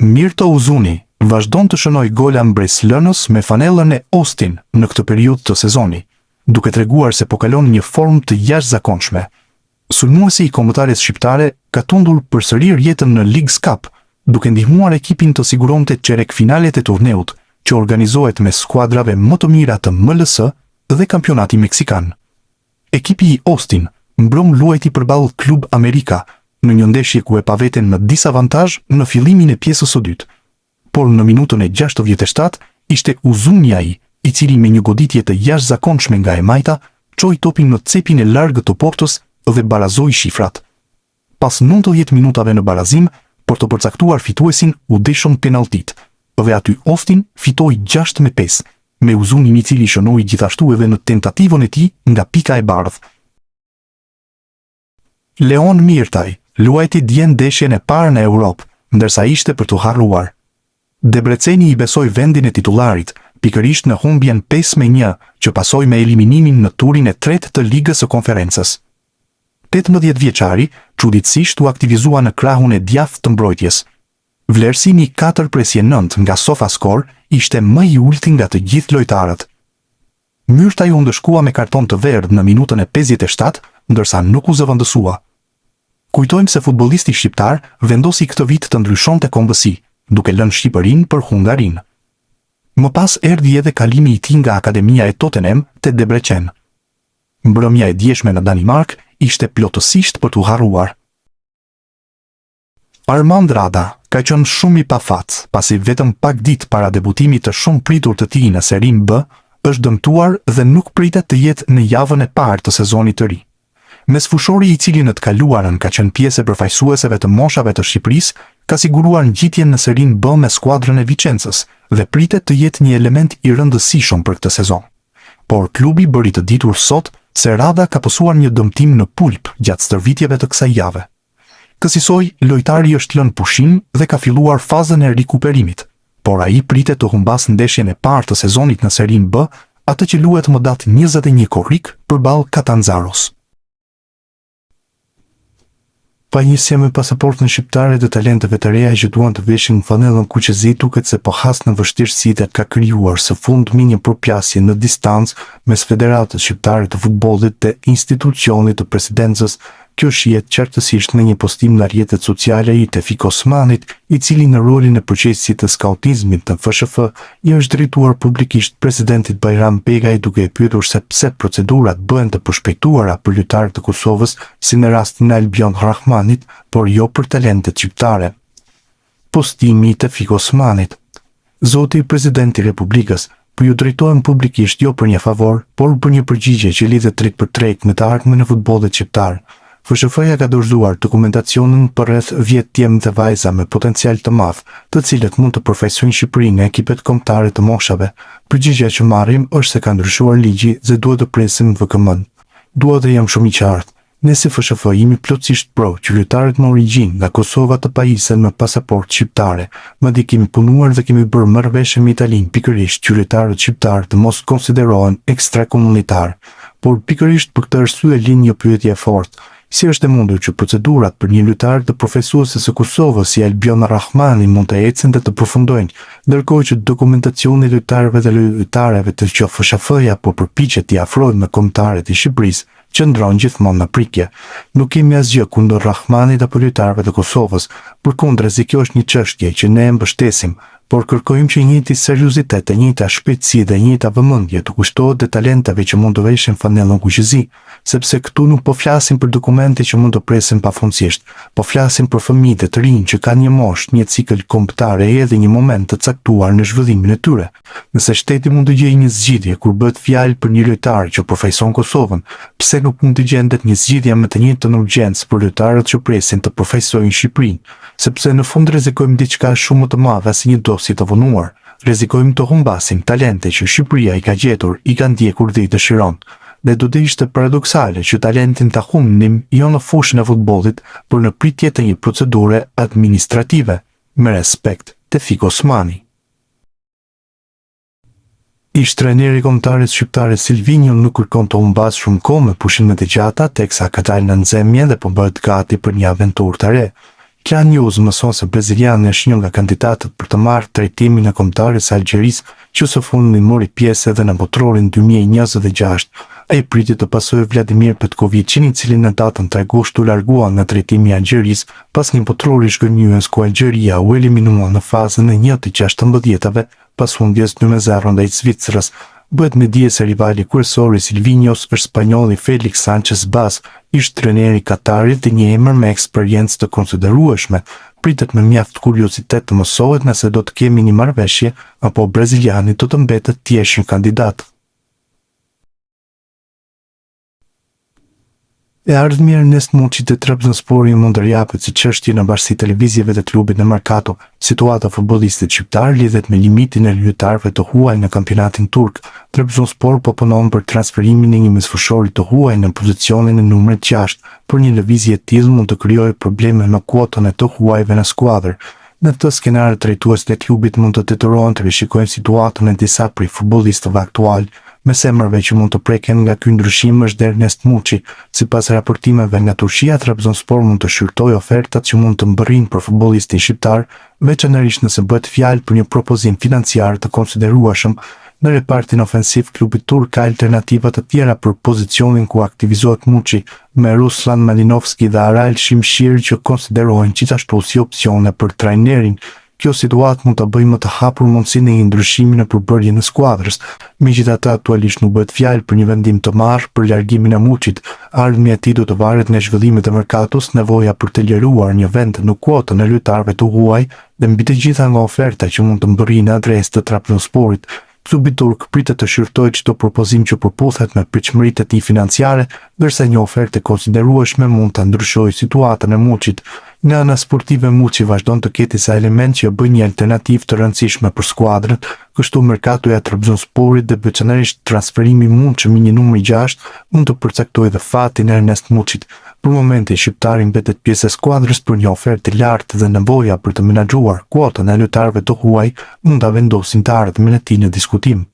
Mirto Uzuni vazhdon të shënoj gola mbres lënës me fanellën e Austin në këtë periudhë të sezoni, duke treguar se po kalon një formë të jashtëzakonshme. Sulmuesi i kombëtares shqiptare ka tundur përsëri rjetën në Leagues Cup, duke ndihmuar ekipin të siguronte çerek finalet e turneut, që organizohet me skuadrave më të mira të MLS dhe kampionati meksikan. Ekipi i Austin mbron luajti përballë Klub Amerika në një ndeshje ku e pa veten në disavantazh në fillimin e pjesës së dytë. Por në minutën e 67 ishte Uzuni ai, i cili me një goditje të jashtëzakonshme nga e majta, çoi topin në cepin e largët të portës dhe barazoi shifrat. Pas 90 minutave në barazim, për të përcaktuar fituesin u deshon penaltit, dhe aty Austin fitoi 6-5, me Uzunin i cili shënoi gjithashtu edhe në tentativën e tij nga pika e bardhë. Leon Mirtaj luajti dje ndeshjen e parë në Europë, ndërsa ishte për të harruar. Debreceni i besoi vendin e titullarit, pikërisht në humbjen 5-1, që pasoi me eliminimin në turin e tretë të Ligës së Konferencës. 18 vjeçari, çuditësisht u aktivizua në krahun e djathtë të mbrojtjes. Vlerësimi 4/9 nga SofaScore ishte më i ulti nga të gjithë lojtarët. Mirtaj u ndëshkua me karton të verdh në minutën e 57, ndërsa nuk u zëvendësua. Kujtojmë se futbollisti shqiptar vendosi këtë vit të ndryshonte kombësi, duke lënë Shqipërinë për Hungarinë. Më pas erdhi edhe kalimi i tij nga Akademia e Tottenham te Debrecen. Mbrëmja e djeshme në Danimark ishte plotësisht për t'u harruar. Armand Rada ka qenë shumë i pafat, pasi vetëm pak ditë para debutimit të shumë pritur të tij në Serie B, është dëmtuar dhe nuk pritet të jetë në javën e parë të sezonit të ri. Mesfushori i cili në të kaluarën ka qenë pjesë e përfaqësuesve të moshave të Shqipërisë, ka siguruar ngjitjen në Serie B me skuadrën e Vicenzës dhe pritet të jetë një element i rëndësishëm për këtë sezon. Por klubi bëri të ditur sot se Rada ka pësuar një dëmtim në pulp gjatë stërvitjeve të kësaj jave. Kësaj, lojtari është lënë pushim dhe ka filluar fazën e rikuperimit, por ai pritet të humbas ndeshjen e parë të sezonit në Serie B, atë që luhet më datë 21 korrik përballë Catanzaros. Pajisja me pasaportën shqiptare dhe talenteve të reja që duan të veshin fanellën kuqezi duket se po has në vështirësitë ka krijuar së fundmi një përplasje në distancë mes Federatës Shqiptare të Futbollit dhe institucionit të presidencës. Kjo shihet qartësisht në një postim në rrjetet sociale i Tefik Osmanit, i cili në rolin e përgjegjësit të skautizmit të FSHF i është drejtuar publikisht presidentit Bajram Begaj, duke e pyetur se pse procedurat bëhen të përshpejtuara për lojtarët të Kosovës, si në rastin e Albion Rahmanit, por jo për talentet shqiptare. Postimi i Tefik Osmanit. Zoti presidenti i Republikës, po ju drejtohem publikisht jo për një favor, por për një përgjigje që lidhet drejt për drejt me të ardhmen e futbollit shqiptar. FSHF-ja ka dorëzuar dokumentacionin për rreth 10 djemë dhe vajza me potencial të madh, të cilët mund të përfaqësojnë Shqipërinë nga ekipet kombëtare të moshave. Përgjigjja që marrim është se ka ndryshuar ligji dhe duhet të presim VKM-n. Dua të jam shumë i qartë. Ne si FSHF jemi plotësisht pro që lojtarët me origjinë nga Kosova të pajisen me pasaportë shqiptare. Madje kemi punuar dhe kemi bërë marrëveshje me Italinë pikërisht që lojtarët shqiptar të mos konsiderohen ekstrakomunitar. Por pikërisht për këtë arsye lind një pyetje e fortë. Si është e mundur që procedurat për një lojtar të profesuese së Kosovës si Albion Rahmani mund të ecën dhe të përfundojnë, ndërkohë që dokumentacioni i lojtarëve dhe lojtareve të FSHF-ja po përpiqet t'i afrojë me kombëtarët e Shqipërisë, qëndron gjithmonë në prikje. Nuk kemi asgjë kundër Rahmanit apo lojtarëve të Kosovës, përkundrazi kjo është një çështje që ne e mbështesim, por kërkojmë që njëjti seriozitet, e njëjta shpejtësi dhe e njëjta vëmendje të kushtohet dhe talenteve që mund të veshin fanellën kuqezi, sepse këtu nuk po flasim për dokumente që mund të presin pafundësisht, po flasim për fëmijët të rinj që kanë një moshë, një cikël kombëtare edhe një moment të caktuar në zhvillimin e tyre. Nëse shteti mund të gjejë një zgjidhje kur bëhet fjalë për një lojtar që përfaqëson Kosovën, pse nuk mund të gjendet një zgjidhje me të njëjtën urgjencë për lojtarët që presin të përfaqësojnë Shqipërinë, sepse në fund rrezikojmë diçka shumë më të madhe se një dosje të vonuar. Rrezikojmë të humbasim talente që Shqipëria i ka gjetur, i ka ndjekur dhe i dëshiron. Dhe do të ishte paradoksale që talentin ta humbnim jo në fushën e futbollit, por në pritje të një procedure administrative. Me respekt, Tefik Osmani. Ish trajneri i kombëtares shqiptare Silvinho nuk kërkon të humbas shumë kohë me pushimet e gjata, teksa ka dalë në nxemje dhe po bëhet gati për një aventurë të re. Klan News mëson se braziliani është një nga kandidatët për të marrë trajtimin e kombëtares së Algjerisë, që së fundmi mori pjesë edhe në botrorin 2026. Ai pritet të pasojë Vladimir Petkovicin, i cili në datën 3 gusht u largua nga trajtimi i Algjerisë pas një botrori shgënjyes ku Algjeria u eliminua në fazën e 1/16 pas humbjes 2-0 ndaj Zvicrës. Bëhet me dije se rivali kryesor i Silvinhos është spanjolli Felix Sanchez Bas, ish trajneri i Katarit dhe një emër me eksperiencë të konsiderueshme. Pritet me mjaft kuriozitet të mësohet nëse do të kemi një marrëveshje apo braziliani do të mbetet të jesh një kandidat. E ardhmja e Ernest Muçi te Trabzonspori mund të japet si çështje në bashkësi televizjeve të klubit në Mercato. Situata futbollistit shqiptar lidhet me limitin e lojtarëve të huaj në kampionatin turk. Trabzonspor po punon për transferimin e një mesfushori të huaj në pozicionin e numrit 6, por një lëvizje e tillë mund të krijojë probleme me kuotën e të huajve në skuadër. Në këtë skenar, drejtuesit e klubit mund të detyrohen të rishikojnë situatën e disa prej futbollistëve aktual. Mes emrave që mund të preken nga ky ndryshim është Ernest Muçi. Sipas raportimeve nga Turqia, Trabzonspor mund të shqyrtojë ofertat që mund të mbërrinë për futbollistin shqiptar, veçanërisht nëse bëhet fjalë për një propozim financiar të konsiderueshëm. Në repartin ofensiv, klubi turk ka alternativa të tjera për pozicionin ku aktivizohet Muçi, me Ruslan Malinovski dhe Aral Shimshir që konsiderohen gjithashtu si opsione për trajnerin. Kjo situatë mund të bëjë më të hapur mundësinë e një ndryshimi në përbërjen e skuadrës. Megjithatë, aktualisht nuk bëhet fjalë për një vendim të marrë për largimin e Muçit. Ardhmja e tij do të varet nga zhvillimet e merkatos, nevoja për të liruar një vend në kuotën e lojtarëve të huaj dhe mbi të gjitha nga oferta që mund të mbërrijnë në adresë të Trabzonsporit. Klubi turk pritet të shqyrtojë çdo propozim që përputhet me pritshmëritë e tij financiare, ndërsa një ofertë e konsiderueshme mund ta ndryshojë situatën e Muçit. Nga ana sportive, Muçi vazhdon të ketë disa elementë që e bëjnë një alternativë të rëndësishme për skuadrën, kështu merkatoja e Trabzonsporit dhe veçanërisht transferimi i Muçi me një numër 6 mund të përcaktojë dhe fatin e Ernest Muçit. Për momentin, shqiptari mbetet pjesë e skuadrës për një ofertë të lartë dhe nevoja për të menaxhuar kuotën e lojtarëve të huaj mund ta vendosin të ardhmen e tij në diskutim.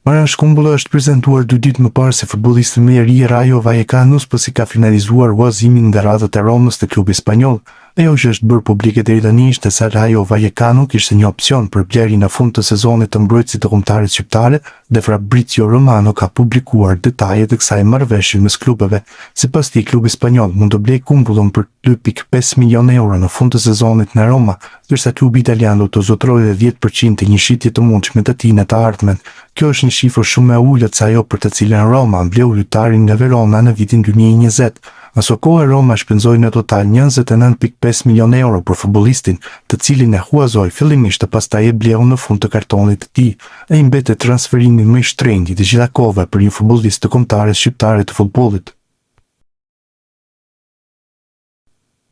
Marian Shkumbulla është prezantuar 2 ditë më parë si futbollisti më i ri i Rayo Vallecano pasi ka finalizuar huazimin nga radhët e Romës të klubit spanjoll. Ajo që është bërë publike deri tani ishte se Rayo Vallecano kishte një opsion për blerjen në fund të sezonit të mbrojtësit të kombëtarit shqiptare dhe Fabrizio Romano ka publikuar detajet e kësaj marrëveshje mes klubeve. Sipas tij, klubi spanjoll mund të blejë Kumbullën për 2.5 milionë euro në fund të sezonit në Roma, ndërsa klubi italian do të zotrojë 10% të një shitje të mundshme të tij në të ardhmen. Kjo është një shifër shumë e ulët se ajo për të cilën Roma mbleu lojtarin nga Verona në vitin 2020. Aso kohë Roma shpenzoi në total 29.5 milionë euro për futbollistin, të cilin e huazoi fillimisht të pastaj e bleu në fund të kartonit të tij. Ai mbetet transferimi më i shtrenjtë të gjitha kohëve për një futbollist të kombëtares shqiptare të futbollit.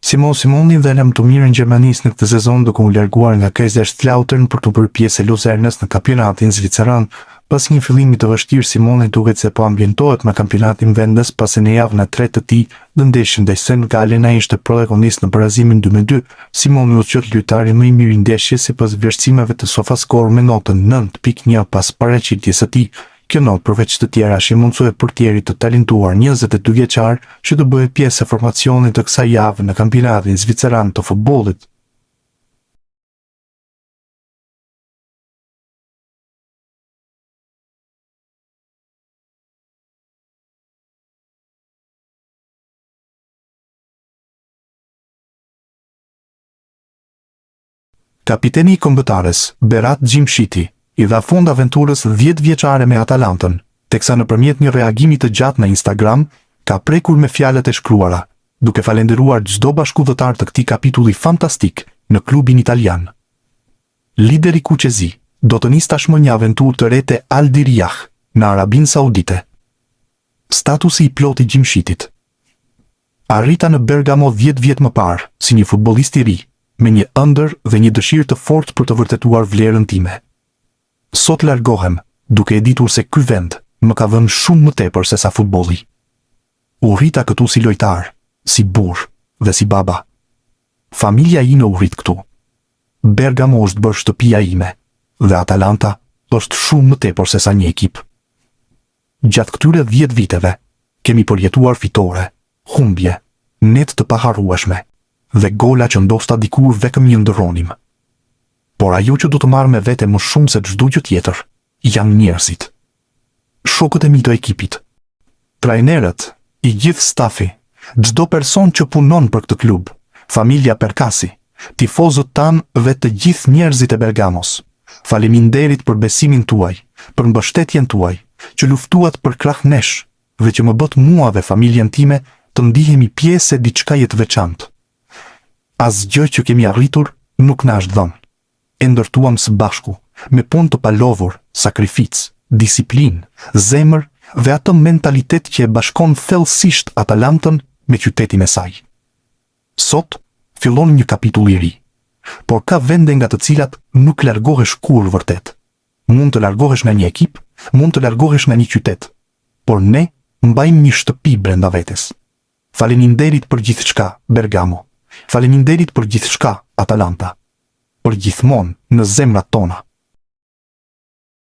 Simon Simoni dhe lëm të mirën gjermanisë në këtë sezon duke u larguar nga Kaiserslautern për të bërë pjesë e Luzernës në kampionatin zviceran. Pas një fillimi të vështirë, Simoni duket se po ambientohet me kampionatin vendas pasi në javën e tretë të tij në ndeshjen ndaj Senegalit ai ishte protagonist në barazimin 2-2. Simoni u quajti lojtari më i mirë i ndeshjes sipas vlerësimeve të SofaScore me notën 9.1 pas paraqitjes së tij. Kjo notë përveç të tjera shqetësoi portierit të talentuar 22 vjeçar që do bëhet pjesë e formacionit të kësaj jave në kampionatin zviceran të futbollit. Kapiteni i kombëtares, Berat Gjimshiti, i dha fund aventurës 10 vjeçare me Atalantën, teksa nëpërmjet një reagimi të gjatë në Instagram, ka prekur me fjalët e shkruara, duke falenderuar çdo bashkëdhëtar të këtij kapitulli fantastik në klubin italian. Lideri Kuqezi do të nis tashmë një aventurë të re te Al Diriyah në Arabinë Saudite. Statusi i plotë i Gjimshitit. Arrita në Bergamo 10 vjet më parë, si një futbollist i ri, me një ëndër dhe një dëshirë të fortë për të vërtetuar vlerën time. Sot largohem, duke e ditur se ky vend më ka dhënë shumë më tepër se sa futbolli. U rrita këtu si lojtar, si burr dhe si baba. Familja ime u rrit këtu. Bergamo është bërë shtëpia ime dhe Atalanta është shumë më tepër se sa një ekip. Gjatë këtyre 10 viteve, kemi përjetuar fitore, humbje, net të paharrueshme, dhe gola që ndoshta dikur vetëm një ndëronim. Por ajo që du të marrë me vete më shumë se çdo gjë tjetër, janë njerëzit. Shokët e mi të ekipit, trajnerët, i gjithë stafi, çdo person që punon për këtë klub, familja Perkasi, tifozët tanë dhe të gjithë njerëzit e Bergamos. Faleminderit për besimin tuaj, për mbështetjen tuaj, që luftuat për krah nesh, dhe që më bët mua dhe familjen time të ndihemi pjesë e diçkaje të veçantë. Asgjë që kemi arritur nuk na është dhënë. E ndërtuam së bashku, me punë të palovur, sakrificë, disiplinë, zemër dhe atë mentalitet që e bashkon thellësisht Atalantën me qytetin e saj. Sot fillon një kapitull i ri, por ka vende nga të cilat nuk largohesh kur vërtet. Mund të largohesh nga një ekip, mund të largohesh nga një qytet, por ne mbajmë një shtëpi brenda vetes. Faleminderit për gjithçka, Bergamo. Faleminderit për gjithçka, Atalanta. Për gjithmonë në zemrat tona.